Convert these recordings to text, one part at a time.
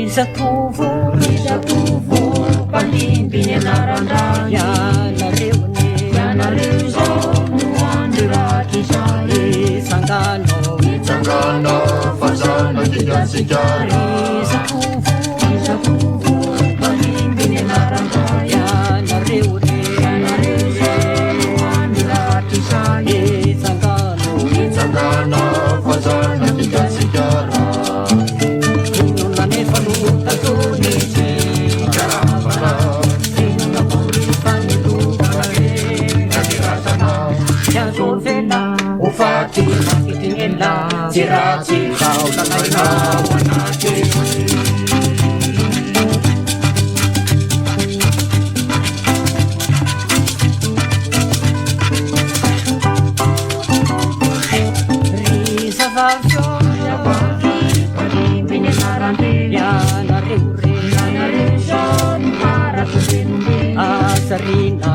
Rizatovo palimbiny anarandrano ianareo zao no andro raty izay itsangana fazana digansikara Rizatovo palimbiny anarandrano ianareo zao no andro raty izay itsangana fazana digansikara Ufati itingela sirati kau tanai wanati Risa valsyo palimbiny narante yanareo son maratubenumbe Azarina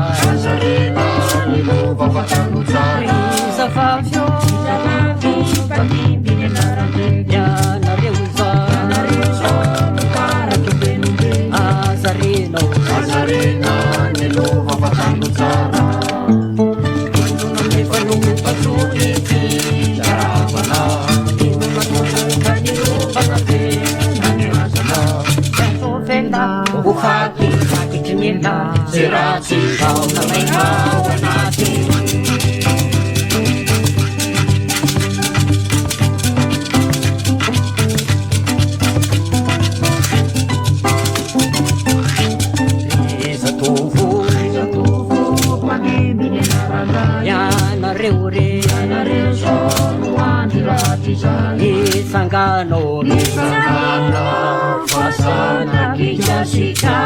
Nilova vatanuzari Zavavyo palimbiny narante yanareo son maratubenumbe Azarina Nilova vatanuzara Nunanefalungu patruniti Yaravana Nunanefalungu patruniti Ufati itingela sirati kau tanai wanati Rizatovo palimbiny anarandrano ianareo zao no andro raty izay itsangana fasana kijasikara